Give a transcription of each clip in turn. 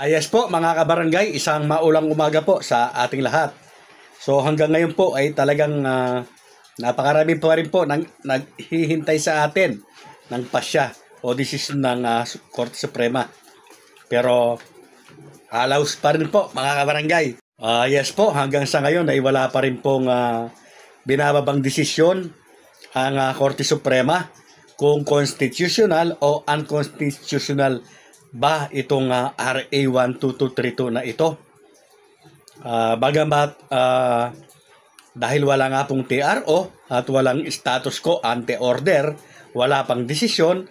Yes po mga kabarangay, isang maulang umaga po sa ating lahat. So hanggang ngayon po ay talagang napakarami pa rin po naghihintay sa atin ng pasya o desisyon ng Korte Suprema. Pero halaos pa rin po mga kabarangay. Yes po, hanggang sa ngayon ay wala pa rin pong binababang desisyon ang Korte Suprema kung constitutional o unconstitutional ba itong RA 12232 na ito. Bagamat dahil wala nga pong TRO at walang status quo ante order, wala pang desisyon,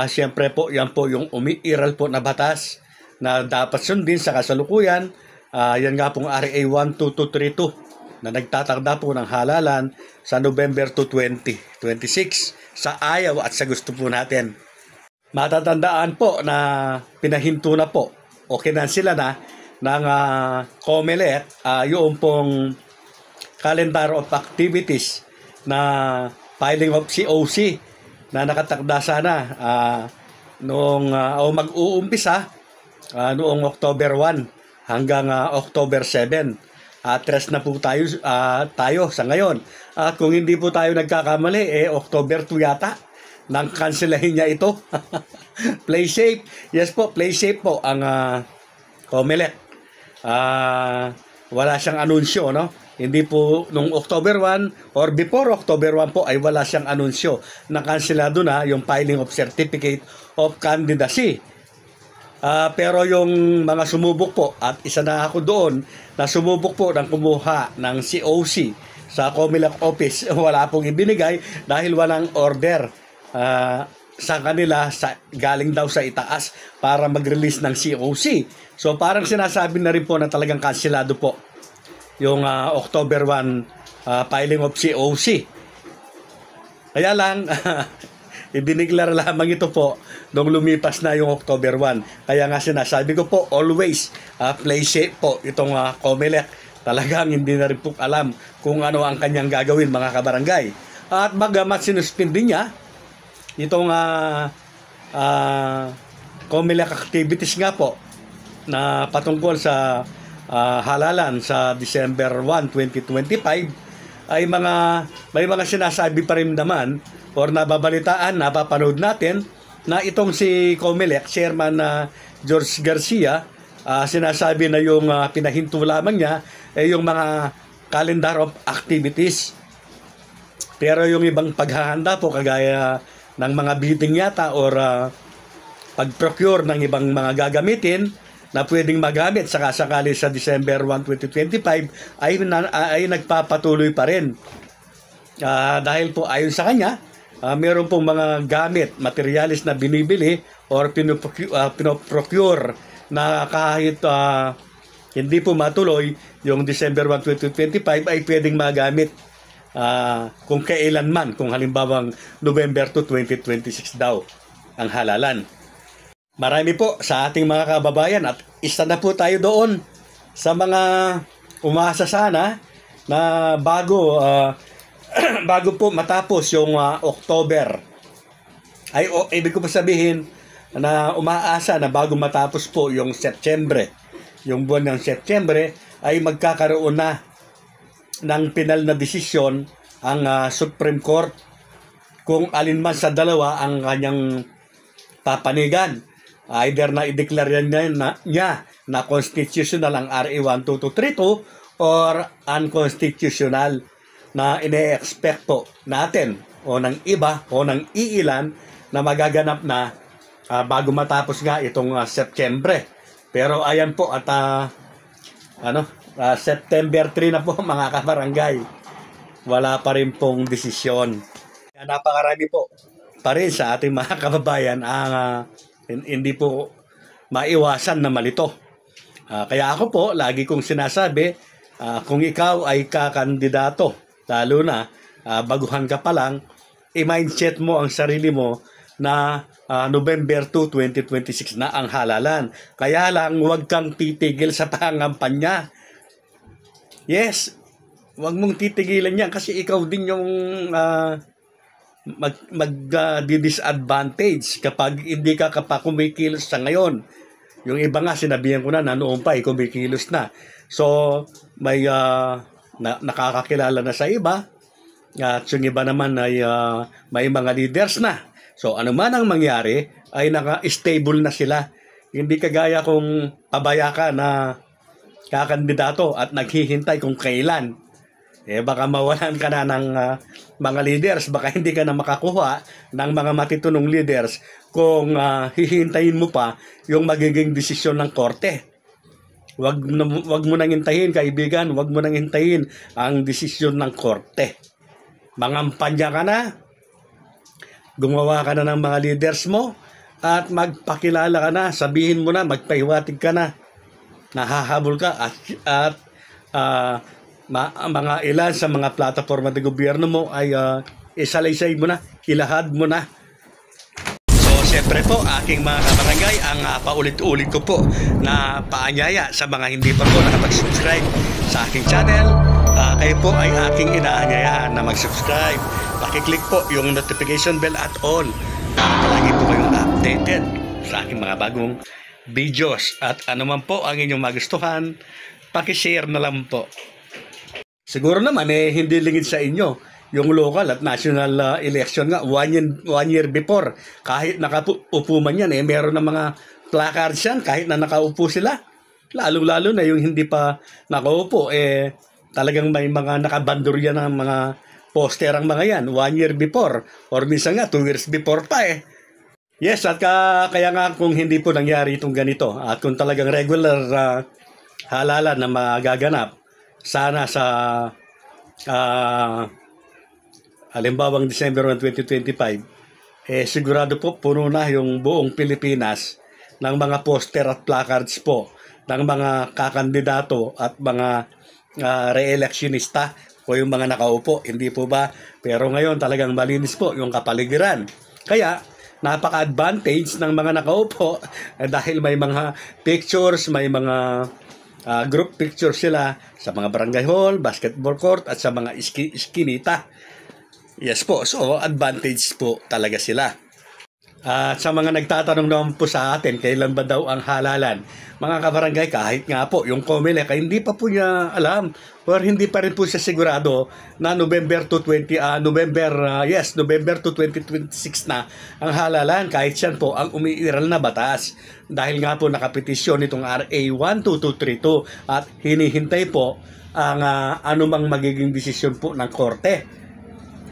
siyempre po yan po yung umiiral po na batas na dapat sundin sa kasalukuyan. Yan nga pong RA 12232 na nagtatakda po ng halalan sa November 2026 sa ayaw at sa gusto po natin. Matatandaan po na pinahinto na po o kinansila na ng COMELEC yung pong calendar of activities na filing of COC na nakatakda sana noong mag-uumpisa noong October 1 hanggang October 7. Rest na po tayo sa ngayon. At kung hindi po tayo nagkakamali, October 2 yata nang kanselahin niya ito. Play safe. Yes po, play safe po ang COMELEC. Wala siyang anunsyo, no? Hindi po nung October 1 or before October 1 po ay wala siyang anunsyo na kanselado na yung filing of Certificate of Candidacy. Pero yung mga sumubok po, at isa na ako doon na sumubok po ng kumuha ng COC sa COMELEC office, wala pong ibinigay dahil walang order sa kanila galing daw sa itaas para mag-release ng COC. So parang sinasabi na rin po na talagang kanselado po yung October 1 filing of COC. Kaya lang ibiniglar lamang ito po nung lumipas na yung October 1. Kaya nga sinasabi ko po, always play safe po itong COMELEC. Talagang hindi na rin po alam kung ano ang kanyang gagawin mga kabarangay. At bagamat sinuspindi niya itong COMELEC activities nga po na patungkol sa halalan sa December 1, 2025 ay may mga sinasabi pa rin naman or nababalitaan, napapanood natin na itong si COMELEC, Chairman George Garcia, sinasabi na yung pinahinto lamang niya yung mga calendar of activities. Pero yung ibang paghahanda po kagaya ng mga bidding yata or pag-procure ng ibang mga gagamitin na pwedeng magamit sakasakali sa December 1, 2025 ay nagpapatuloy pa rin. Dahil po ayon sa kanya, meron pong mga gamit, materialis na binibili or pinoprocure na kahit hindi po matuloy yung December 1, 2025 ay pwedeng magamit kung kailanman, kung halimbawang November 2, 2026 daw ang halalan. Marami po sa ating mga kababayan at isa na po tayo doon sa mga umasa sana na bago po matapos yung October ay ibig ko pa sabihin na umaasa na bago matapos po yung September, yung buwan ng September ay magkakaroon na ng pinal na desisyon ang Supreme Court kung alin man sa dalawa ang kanyang papanigan. Either na i-declare niya na constitutional ang RA 12232 or unconstitutional na ine-expect po natin o ng iba o ng iilan na magaganap na bago matapos nga itong September. Pero ayan po at September 3 na po mga kabarangay. Wala pa rin pong desisyon. Napakarami po pa rin sa ating mga kababayan ang hindi po maiwasan na malito. Kaya ako po, lagi kong sinasabi, kung ikaw ay kakandidato, lalo na baguhan ka pa lang, i-mindset mo ang sarili mo na November 2, 2026 na ang halalan. Kaya lang, huwag kang titigil sa pangampanya. Yes, huwag mong titigilan yan kasi ikaw din yung mag-disadvantage kapag hindi ka kumikilos sa ngayon. Yung iba nga, sinabihan ko na noon pa, kumikilos na. So, may nakakakilala na sa iba. At yung iba naman ay may mga leaders na. So, ano man ang mangyari, ay naka-stable na sila. Hindi kagaya kung pabaya ka na kakandidato at naghihintay kung kailan. Baka mawalan ka na ng mga leaders, baka hindi ka na makakuha ng mga matitunong leaders kung hihintayin mo pa yung magiging desisyon ng korte. Wag mo nang hintayin, kaibigan, wag mo nang hintayin ang desisyon ng korte. Mangampanya ka na, gumawa ka na ng mga leaders mo, at magpakilala ka na, sabihin mo na, magpahiwatig ka na, nahahabol ka at mga ilan sa mga plataforma ng gobyerno mo ay isalaysay mo na, ilahad mo na. So, siyempre po, aking mga kabarangay, ang paulit-ulit ko po na paanyaya sa mga hindi pa po nakapag-subscribe sa aking channel. Kayo po ay aking inaanyayahan na mag-subscribe. Pakiclick po yung notification bell at all para palagi po kayong updated sa aking mga bagong videos. At anuman po ang inyong magustuhan, pakishare na lang po. Siguro naman hindi lingid sa inyo yung local at national election nga one year before. Kahit nakaupo man yan, meron ng mga placards yan kahit na nakaupo sila. Lalo-lalo na yung hindi pa nakaupo, talagang may mga nakabandurya ng mga poster ang mga yan 1 year before or minsan nga 2 years before pa Yes, at kaya nga kung hindi po nangyari itong ganito at kung talagang regular halalan na magaganap sana sa halimbawang December 1, 2025, sigurado po puno na yung buong Pilipinas ng mga poster at placards po ng mga kakandidato at mga re-electionista o yung mga nakaupo, hindi po ba? Pero ngayon talagang malinis po yung kapaligiran. Kaya napaka-advantage ng mga nakaupo dahil may mga pictures, may mga group pictures sila sa mga barangay hall, basketball court at sa mga iskinita. Yes po, so advantage po talaga sila. At sa mga nagtatanong naman po sa atin, kailan ba daw ang halalan? Mga kabarangay, kahit nga po yung COMELEC ay hindi pa po niya alam or hindi pa rin po siya sigurado na November to 2026 na ang halalan kahit siyan po ang umiiral na batas. Dahil nga po nakapetisyon itong RA 12232 at hinihintay po ang anumang magiging desisyon po ng korte.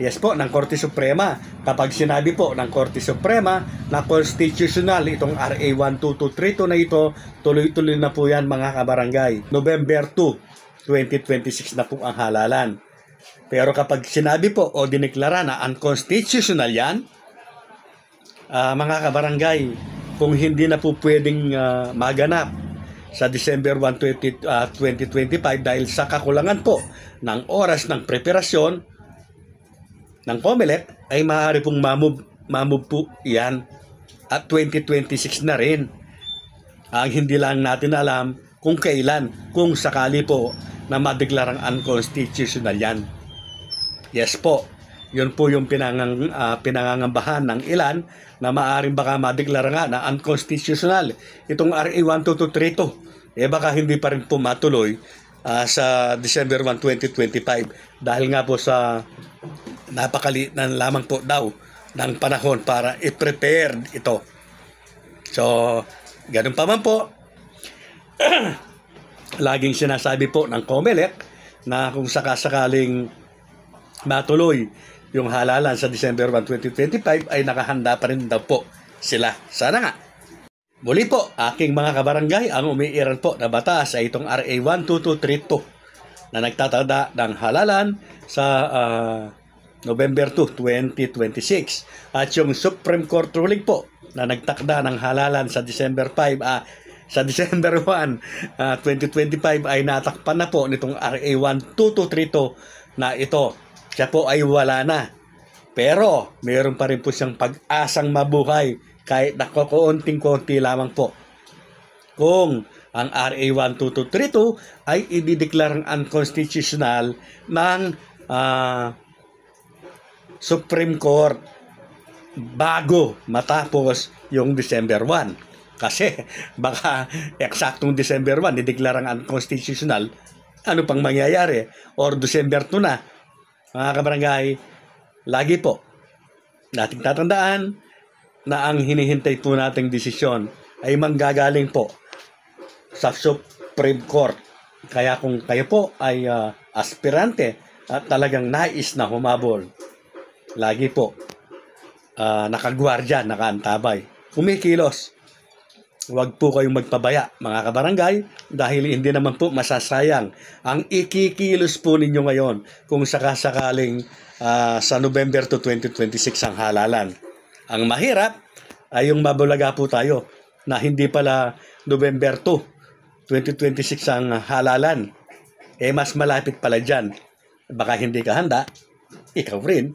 Yes po, ng Korte Suprema. Kapag sinabi po ng Korte Suprema na constitutional itong RA 12232 na ito, tuloy-tuloy na po yan mga kabarangay. November 2, 2026 na po ang halalan. Pero kapag sinabi po o dineklara na unconstitutional yan, mga kabarangay, kung hindi na po pwedeng maganap sa December 1, 2025 dahil sa kakulangan po ng oras ng preparasyon ng COMELEC ay maaari pong mamove po yan at 2026 na rin. Ang hindi lang natin alam kung kailan, kung sakali po na madeklarang unconstitutional yan. Yes po, yun po yung pinangangambahan ng ilan na maaaring baka madeklara nga na unconstitutional itong RA 12232. Baka hindi pa rin po matuloy sa December 1, 2025 dahil nga po sa napakaliit na lamang po daw ng panahon para i-prepare ito. So, ganun pa man po, laging sinasabi po ng COMELEC na kung sakasakaling matuloy yung halalan sa December 1, 2025 ay nakahanda pa rin daw po sila. Sana nga. Muli po, aking mga kabarangay, ang umiiral po na batas ay itong RA 12232 na nagtatada ng halalan sa November 2, 2026. At yung Supreme Court ruling po na nagtakda ng halalan sa December 5, sa December 1, 2025 ay natakpan na po nitong RA 12232 na ito. Siya po ay wala na. Pero mayroon pa rin po siyang pag-asang mabuhay kahit nakokonting-konti lamang po. Kung ang RA 12232 ay idideklarang unconstitutional ng Supreme Court bago matapos yung December 1. Kasi baka eksaktong December 1, dideklarang unconstitutional, ano pang mangyayari? Or December 2 na. Mga kabarangay, lagi po nating tatandaan na ang hinihintay po nating desisyon ay manggagaling po sa Supreme Court. Kaya kung kayo po ay aspirante at talagang nais na humabol, lagi po nakagwardya, nakaantabay, kumikilos. Huwag po kayong magpabaya, mga kabarangay, dahil hindi naman po masasayang ang ikikilos po ninyo ngayon kung sakasakaling sa November to 2026 ang halalan. Ang mahirap ay yung mabulaga po tayo na hindi pala November 2, 2026 ang halalan. Mas malapit pala dyan. Baka hindi ka handa, ikaw rin.